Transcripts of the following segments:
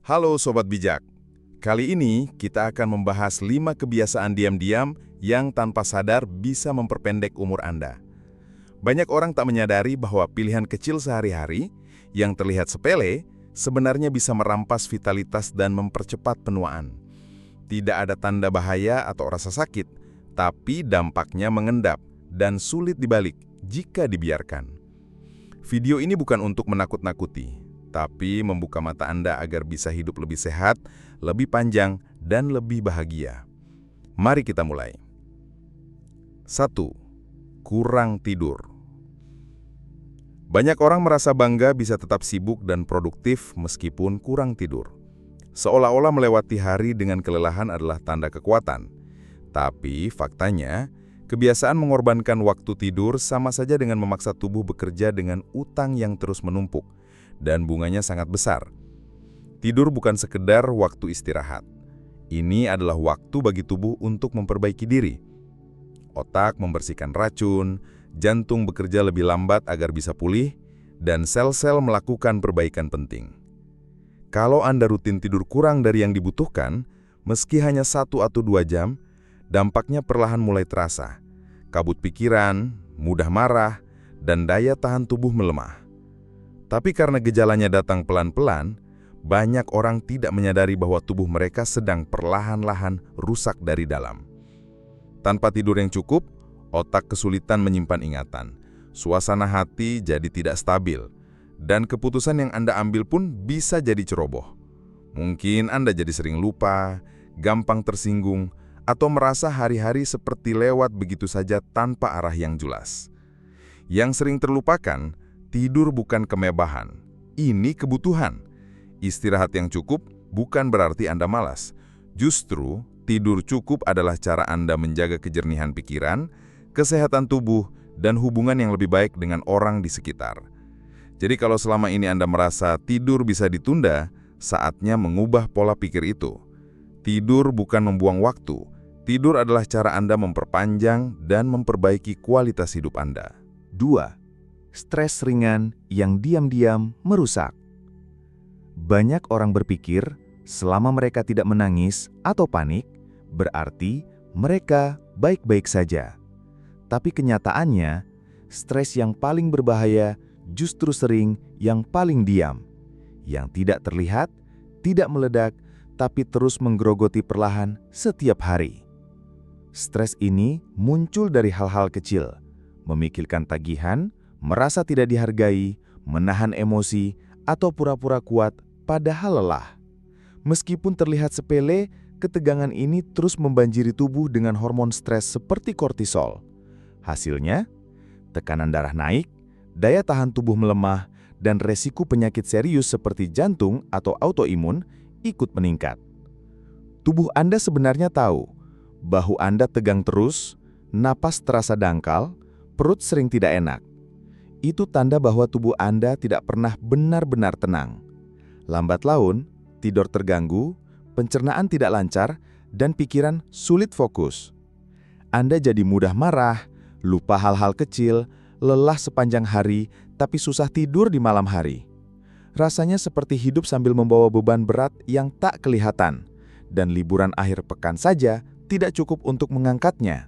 Halo Sobat Bijak, kali ini kita akan membahas 5 kebiasaan diam-diam yang tanpa sadar bisa memperpendek umur Anda. Banyak orang tak menyadari bahwa pilihan kecil sehari-hari yang terlihat sepele sebenarnya bisa merampas vitalitas dan mempercepat penuaan. Tidak ada tanda bahaya atau rasa sakit, tapi dampaknya mengendap dan sulit dibalik jika dibiarkan. Video ini bukan untuk menakut-nakuti, tapi membuka mata Anda agar bisa hidup lebih sehat, lebih panjang, dan lebih bahagia. Mari kita mulai. 1. Kurang tidur. Banyak orang merasa bangga bisa tetap sibuk dan produktif meskipun kurang tidur. Seolah-olah melewati hari dengan kelelahan adalah tanda kekuatan. Tapi faktanya, kebiasaan mengorbankan waktu tidur sama saja dengan memaksa tubuh bekerja dengan utang yang terus menumpuk, dan bunganya sangat besar. Tidur bukan sekedar waktu istirahat. Ini adalah waktu bagi tubuh untuk memperbaiki diri. Otak membersihkan racun, jantung bekerja lebih lambat agar bisa pulih, dan sel-sel melakukan perbaikan penting. Kalau Anda rutin tidur kurang dari yang dibutuhkan, meski hanya 1 atau 2 jam, dampaknya perlahan mulai terasa. Kabut pikiran, mudah marah, dan daya tahan tubuh melemah. Tapi karena gejalanya datang pelan-pelan, banyak orang tidak menyadari bahwa tubuh mereka sedang perlahan-lahan rusak dari dalam. Tanpa tidur yang cukup, otak kesulitan menyimpan ingatan, suasana hati jadi tidak stabil, dan keputusan yang Anda ambil pun bisa jadi ceroboh. Mungkin Anda jadi sering lupa, gampang tersinggung, atau merasa hari-hari seperti lewat begitu saja tanpa arah yang jelas. Yang sering terlupakan, tidur bukan kemewahan, ini kebutuhan. Istirahat yang cukup bukan berarti Anda malas. Justru, tidur cukup adalah cara Anda menjaga kejernihan pikiran, kesehatan tubuh, dan hubungan yang lebih baik dengan orang di sekitar. Jadi kalau selama ini Anda merasa tidur bisa ditunda, saatnya mengubah pola pikir itu. Tidur bukan membuang waktu. Tidur adalah cara Anda memperpanjang dan memperbaiki kualitas hidup Anda. 2. Stres ringan yang diam-diam merusak. Banyak orang berpikir selama mereka tidak menangis atau panik, berarti mereka baik-baik saja. Tapi kenyataannya, stres yang paling berbahaya justru sering yang paling diam, yang tidak terlihat, tidak meledak, tapi terus menggerogoti perlahan setiap hari. Stres ini muncul dari hal-hal kecil, memikirkan tagihan, merasa tidak dihargai, menahan emosi, atau pura-pura kuat padahal lelah. Meskipun terlihat sepele, ketegangan ini terus membanjiri tubuh dengan hormon stres seperti kortisol. Hasilnya, tekanan darah naik, daya tahan tubuh melemah, dan resiko penyakit serius seperti jantung atau autoimun ikut meningkat. Tubuh Anda sebenarnya tahu, bahu Anda tegang terus, napas terasa dangkal, perut sering tidak enak. Itu tanda bahwa tubuh Anda tidak pernah benar-benar tenang. Lambat laun, tidur terganggu, pencernaan tidak lancar, dan pikiran sulit fokus. Anda jadi mudah marah, lupa hal-hal kecil, lelah sepanjang hari, tapi susah tidur di malam hari. Rasanya seperti hidup sambil membawa beban berat yang tak kelihatan, dan liburan akhir pekan saja tidak cukup untuk mengangkatnya.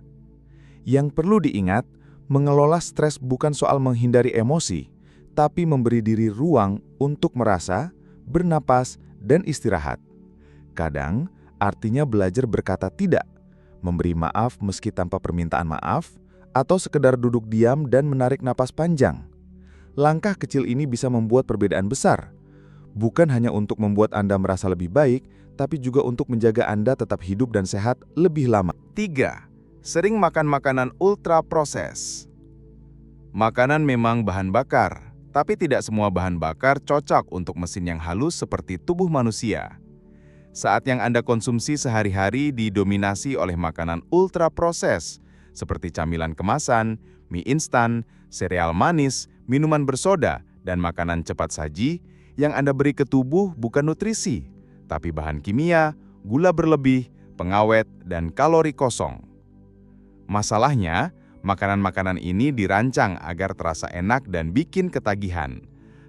Yang perlu diingat, mengelola stres bukan soal menghindari emosi, tapi memberi diri ruang untuk merasa, bernapas, dan istirahat. Kadang, artinya belajar berkata tidak, memberi maaf meski tanpa permintaan maaf, atau sekedar duduk diam dan menarik napas panjang. Langkah kecil ini bisa membuat perbedaan besar. Bukan hanya untuk membuat Anda merasa lebih baik, tapi juga untuk menjaga Anda tetap hidup dan sehat lebih lama. 3. Sering makan makanan ultra proses. Makanan memang bahan bakar, tapi tidak semua bahan bakar cocok untuk mesin yang halus seperti tubuh manusia. Saat yang Anda konsumsi sehari-hari didominasi oleh makanan ultra proses, seperti camilan kemasan, mie instan, sereal manis, minuman bersoda, dan makanan cepat saji, yang Anda beri ke tubuh bukan nutrisi, tapi bahan kimia, gula berlebih, pengawet, dan kalori kosong. Masalahnya, makanan-makanan ini dirancang agar terasa enak dan bikin ketagihan.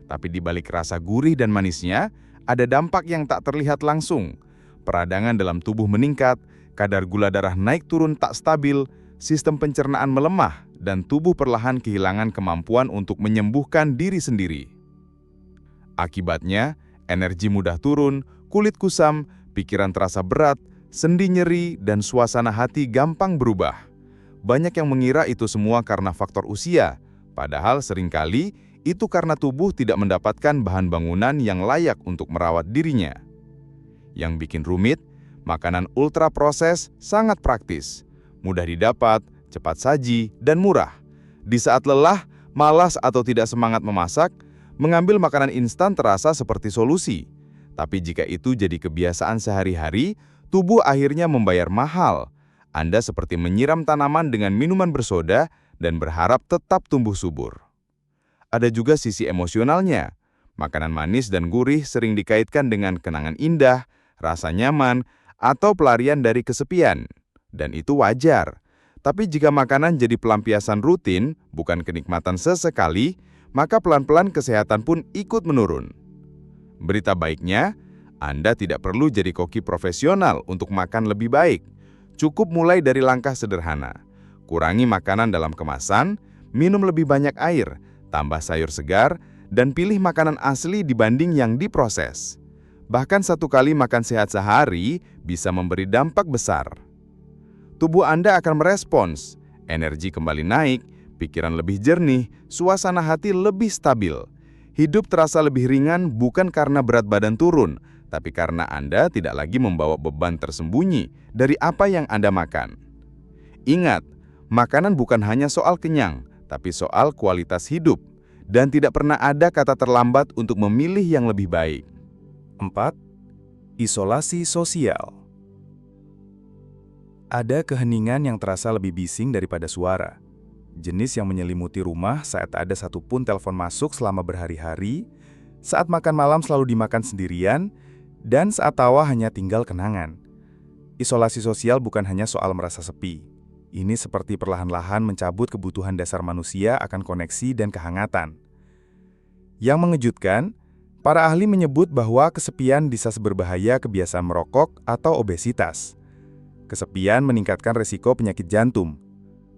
Tapi di balik rasa gurih dan manisnya, ada dampak yang tak terlihat langsung. Peradangan dalam tubuh meningkat, kadar gula darah naik turun tak stabil, sistem pencernaan melemah, dan tubuh perlahan kehilangan kemampuan untuk menyembuhkan diri sendiri. Akibatnya, energi mudah turun, kulit kusam, pikiran terasa berat, sendi nyeri, dan suasana hati gampang berubah. Banyak yang mengira itu semua karena faktor usia, padahal seringkali itu karena tubuh tidak mendapatkan bahan bangunan yang layak untuk merawat dirinya. Yang bikin rumit, makanan ultra proses sangat praktis, mudah didapat, cepat saji, dan murah. Di saat lelah, malas atau tidak semangat memasak, mengambil makanan instan terasa seperti solusi. Tapi jika itu jadi kebiasaan sehari-hari, tubuh akhirnya membayar mahal. Anda seperti menyiram tanaman dengan minuman bersoda dan berharap tetap tumbuh subur. Ada juga sisi emosionalnya. Makanan manis dan gurih sering dikaitkan dengan kenangan indah, rasa nyaman, atau pelarian dari kesepian. Dan itu wajar. Tapi jika makanan jadi pelampiasan rutin, bukan kenikmatan sesekali, maka pelan-pelan kesehatan pun ikut menurun. Berita baiknya, Anda tidak perlu jadi koki profesional untuk makan lebih baik. Cukup mulai dari langkah sederhana. Kurangi makanan dalam kemasan, minum lebih banyak air, tambah sayur segar, dan pilih makanan asli dibanding yang diproses. Bahkan 1 kali makan sehat sehari bisa memberi dampak besar. Tubuh Anda akan merespons, energi kembali naik, pikiran lebih jernih, suasana hati lebih stabil. Hidup terasa lebih ringan bukan karena berat badan turun, tapi karena Anda tidak lagi membawa beban tersembunyi dari apa yang Anda makan. Ingat, makanan bukan hanya soal kenyang, tapi soal kualitas hidup, dan tidak pernah ada kata terlambat untuk memilih yang lebih baik. 4. Isolasi sosial. Ada keheningan yang terasa lebih bising daripada suara. Jenis yang menyelimuti rumah saat ada satupun telepon masuk selama berhari-hari, saat makan malam selalu dimakan sendirian, dan saat tawa hanya tinggal kenangan. Isolasi sosial bukan hanya soal merasa sepi. Ini seperti perlahan-lahan mencabut kebutuhan dasar manusia akan koneksi dan kehangatan. Yang mengejutkan, para ahli menyebut bahwa kesepian bisa berbahaya kebiasaan merokok atau obesitas. Kesepian meningkatkan risiko penyakit jantung,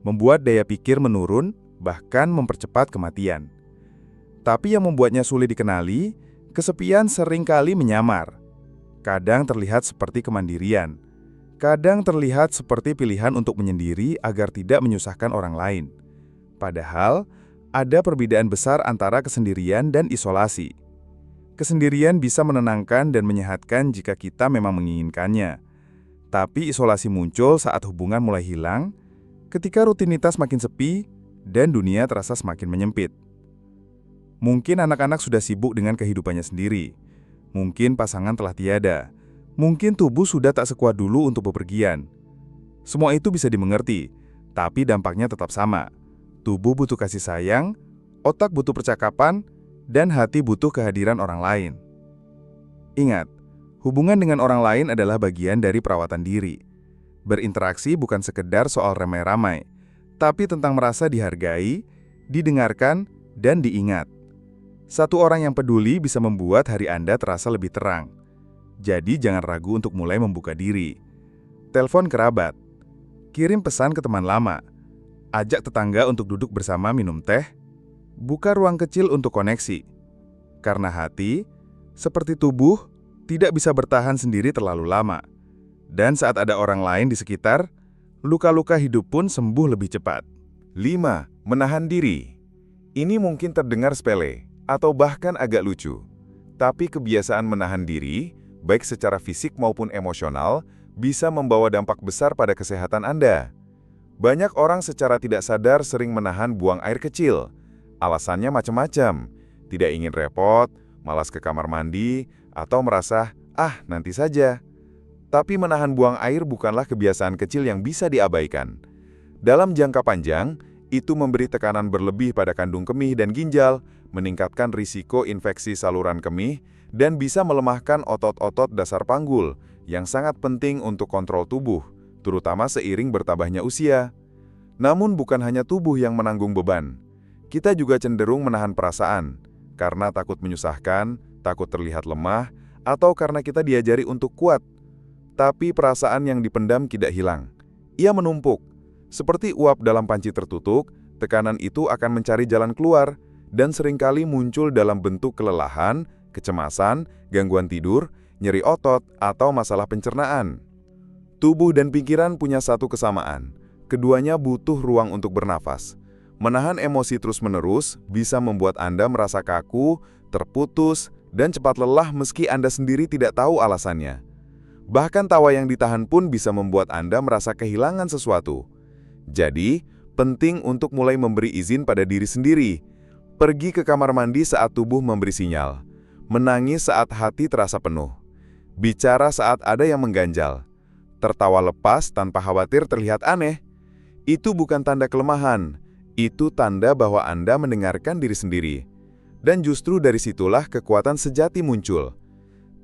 membuat daya pikir menurun, bahkan mempercepat kematian. Tapi yang membuatnya sulit dikenali, kesepian seringkali menyamar. Kadang terlihat seperti kemandirian, kadang terlihat seperti pilihan untuk menyendiri agar tidak menyusahkan orang lain. Padahal, ada perbedaan besar antara kesendirian dan isolasi. Kesendirian bisa menenangkan dan menyehatkan jika kita memang menginginkannya. Tapi isolasi muncul saat hubungan mulai hilang, ketika rutinitas makin sepi, dan dunia terasa semakin menyempit. Mungkin anak-anak sudah sibuk dengan kehidupannya sendiri. Mungkin pasangan telah tiada. Mungkin tubuh sudah tak sekuat dulu untuk bepergian. Semua itu bisa dimengerti, tapi dampaknya tetap sama. Tubuh butuh kasih sayang, otak butuh percakapan, dan hati butuh kehadiran orang lain. Ingat, hubungan dengan orang lain adalah bagian dari perawatan diri. Berinteraksi bukan sekedar soal ramai-ramai, tapi tentang merasa dihargai, didengarkan, dan diingat. Satu orang yang peduli bisa membuat hari Anda terasa lebih terang. Jadi jangan ragu untuk mulai membuka diri. Telepon kerabat, kirim pesan ke teman lama, ajak tetangga untuk duduk bersama minum teh, buka ruang kecil untuk koneksi. Karena hati, seperti tubuh, tidak bisa bertahan sendiri terlalu lama. Dan saat ada orang lain di sekitar, luka-luka hidup pun sembuh lebih cepat. 5. Menahan diri. Ini mungkin terdengar sepele, atau bahkan agak lucu. Tapi kebiasaan menahan diri, baik secara fisik maupun emosional, bisa membawa dampak besar pada kesehatan Anda. Banyak orang secara tidak sadar sering menahan buang air kecil. Alasannya macam-macam. Tidak ingin repot, malas ke kamar mandi, atau merasa, nanti saja. Tapi menahan buang air bukanlah kebiasaan kecil yang bisa diabaikan. Dalam jangka panjang, itu memberi tekanan berlebih pada kandung kemih dan ginjal, meningkatkan risiko infeksi saluran kemih, dan bisa melemahkan otot-otot dasar panggul yang sangat penting untuk kontrol tubuh, terutama seiring bertambahnya usia. Namun bukan hanya tubuh yang menanggung beban. Kita juga cenderung menahan perasaan, karena takut menyusahkan, takut terlihat lemah, atau karena kita diajari untuk kuat. Tapi perasaan yang dipendam tidak hilang. Ia menumpuk. Seperti uap dalam panci tertutup, tekanan itu akan mencari jalan keluar dan seringkali muncul dalam bentuk kelelahan, kecemasan, gangguan tidur, nyeri otot, atau masalah pencernaan. Tubuh dan pikiran punya satu kesamaan. Keduanya butuh ruang untuk bernafas. Menahan emosi terus-menerus bisa membuat Anda merasa kaku, terputus, dan cepat lelah meski Anda sendiri tidak tahu alasannya. Bahkan tawa yang ditahan pun bisa membuat Anda merasa kehilangan sesuatu. Jadi, penting untuk mulai memberi izin pada diri sendiri. Pergi ke kamar mandi saat tubuh memberi sinyal. Menangis saat hati terasa penuh. Bicara saat ada yang mengganjal. Tertawa lepas tanpa khawatir terlihat aneh. Itu bukan tanda kelemahan, itu tanda bahwa Anda mendengarkan diri sendiri. Dan justru dari situlah kekuatan sejati muncul.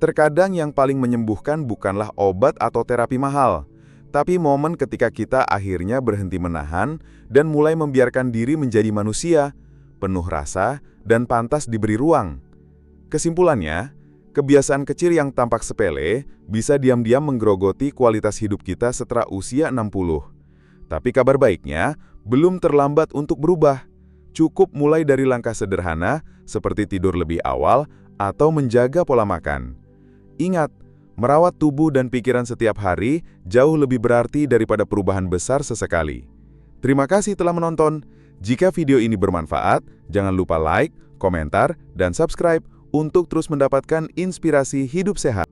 Terkadang yang paling menyembuhkan bukanlah obat atau terapi mahal, tapi momen ketika kita akhirnya berhenti menahan dan mulai membiarkan diri menjadi manusia, penuh rasa dan pantas diberi ruang. Kesimpulannya, kebiasaan kecil yang tampak sepele bisa diam-diam menggerogoti kualitas hidup kita setelah usia 60. Tapi kabar baiknya, belum terlambat untuk berubah. Cukup mulai dari langkah sederhana seperti tidur lebih awal atau menjaga pola makan. Ingat, merawat tubuh dan pikiran setiap hari jauh lebih berarti daripada perubahan besar sesekali. Terima kasih telah menonton. Jika video ini bermanfaat, jangan lupa like, komentar, dan subscribe untuk terus mendapatkan inspirasi hidup sehat.